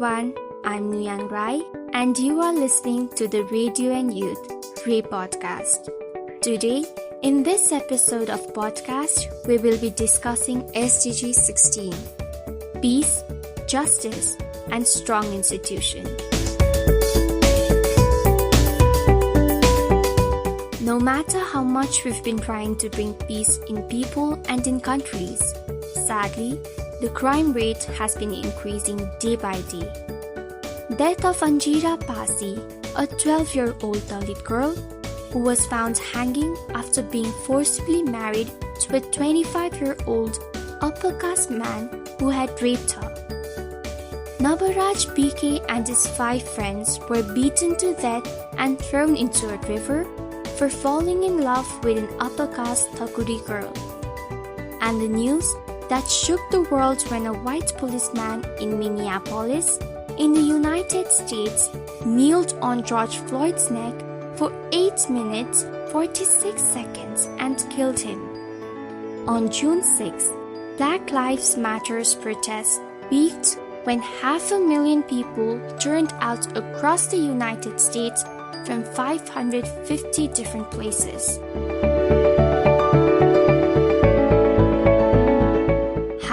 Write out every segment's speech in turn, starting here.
everyone, I'm Nuyang Rai and you are listening to the Radio and Youth Ray podcast. Today, in this episode of podcast, we will be discussing SDG 16, Peace, Justice and Strong Institution. No matter how much we've been trying to bring peace in people and in countries, sadly, the crime rate has been increasing day by day. Death of Anjira Pasi, a 12-year-old Dalit girl who was found hanging after being forcibly married to a 25-year-old upper caste man who had raped her. Nabaraj BK and his 5 friends were beaten to death and thrown into a river for falling in love with an upper caste Thakuri girl. And the news that shook the world when a white policeman in Minneapolis, in the United States, kneeled on George Floyd's neck for 8 minutes 46 seconds and killed him. On June 6, Black Lives Matter's protests peaked when 500,000 people turned out across the United States from 550 different places.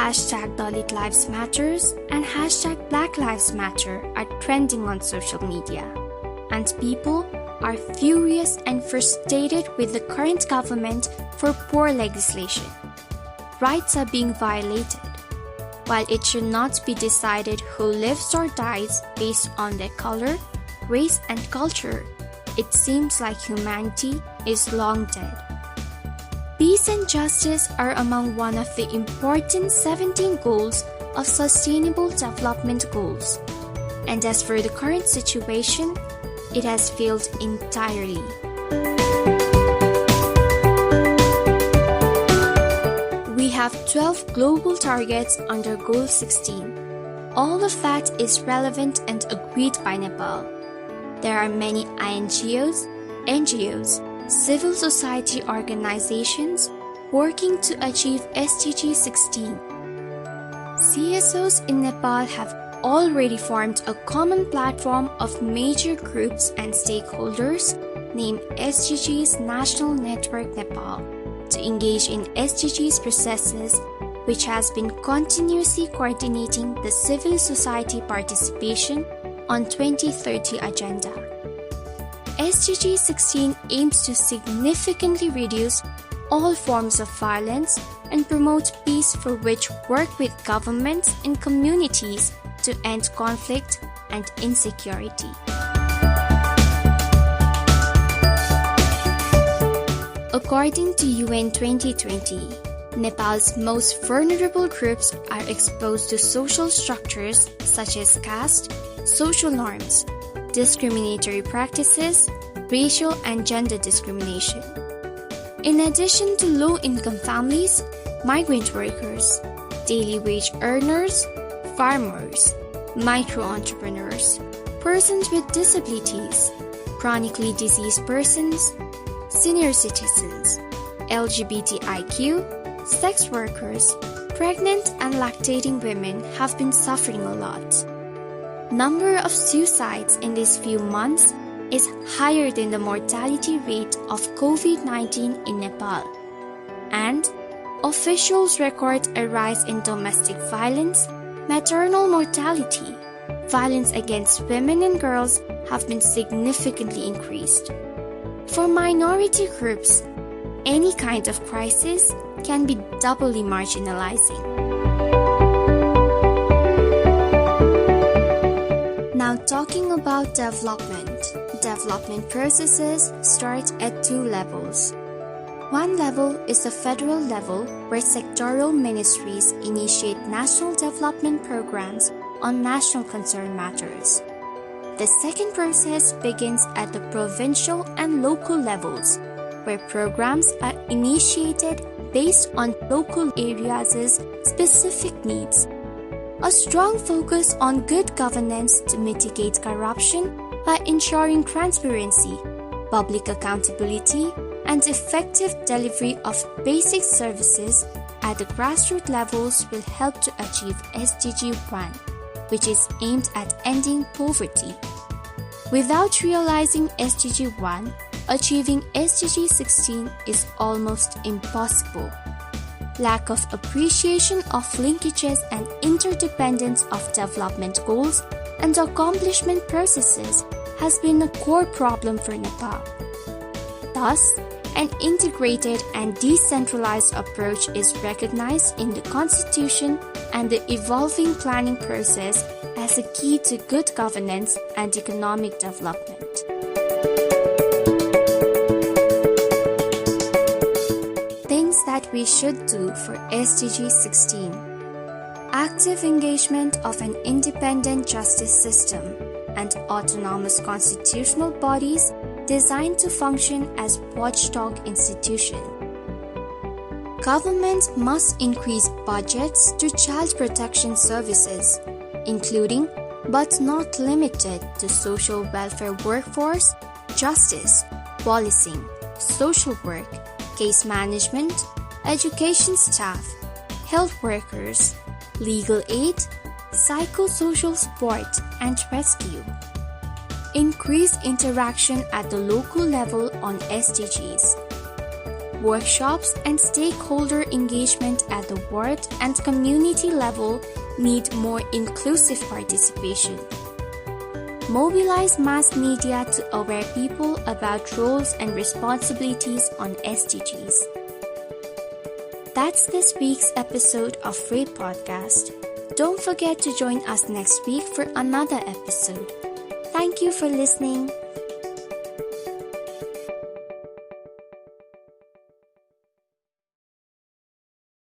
Hashtag Dalit Lives Matters and hashtag Black Lives Matter are trending on social media, and people are furious and frustrated with the current government for poor legislation. Rights are being violated. While it should not be decided who lives or dies based on their color, race and culture, it seems like humanity is long dead. Peace and justice are among one of the important 17 goals of Sustainable Development Goals. And as for the current situation, it has failed entirely. We have 12 global targets under Goal 16. All of that is relevant and agreed by Nepal. There are many NGOs, civil society organizations working to achieve SDG 16. CSOs in Nepal have already formed a common platform of major groups and stakeholders named SDGs National Network Nepal to engage in SDGs processes, which has been continuously coordinating the civil society participation on 2030 agenda. SDG 16 aims to significantly reduce all forms of violence and promote peace, for which work with governments and communities to end conflict and insecurity. According to UN 2020, Nepal's most vulnerable groups are exposed to social structures such as caste, social norms, discriminatory practices, racial and gender discrimination. In addition to low-income families, migrant workers, daily wage earners, farmers, micro-entrepreneurs, persons with disabilities, chronically diseased persons, senior citizens, LGBTIQ, sex workers, pregnant and lactating women have been suffering a lot. Number of suicides in these few months is higher than the mortality rate of COVID-19 in Nepal. And officials record a rise in domestic violence, maternal mortality, violence against women and girls have been significantly increased. For minority groups, any kind of crisis can be doubly marginalizing. Now talking about development processes start at 2 levels. One level is the federal level, where sectoral ministries initiate national development programs on national concern matters. The second process begins at the provincial and local levels, where programs are initiated based on local areas' specific needs. A strong focus on good governance to mitigate corruption by ensuring transparency, public accountability, and effective delivery of basic services at the grassroots levels will help to achieve SDG 1, which is aimed at ending poverty. Without realizing SDG 1, achieving SDG 16 is almost impossible. Lack of appreciation of linkages and interdependence of development goals and accomplishment processes has been a core problem for Nepal. Thus, an integrated and decentralized approach is recognized in the Constitution and the evolving planning process as a key to good governance and economic development. Things that we should do for SDG 16. Active engagement of an independent justice system and autonomous constitutional bodies designed to function as watchdog institutions. Governments must increase budgets to child protection services, including but not limited to social welfare workforce, justice, policing, social work, case management, education staff, health workers, legal aid, psychosocial support, and rescue. Increase interaction at the local level on SDGs. Workshops and stakeholder engagement at the ward and community level need more inclusive participation. Mobilize mass media to aware people about roles and responsibilities on SDGs. That's this week's episode of Freight Podcast. Don't forget to join us next week for another episode. Thank you for listening.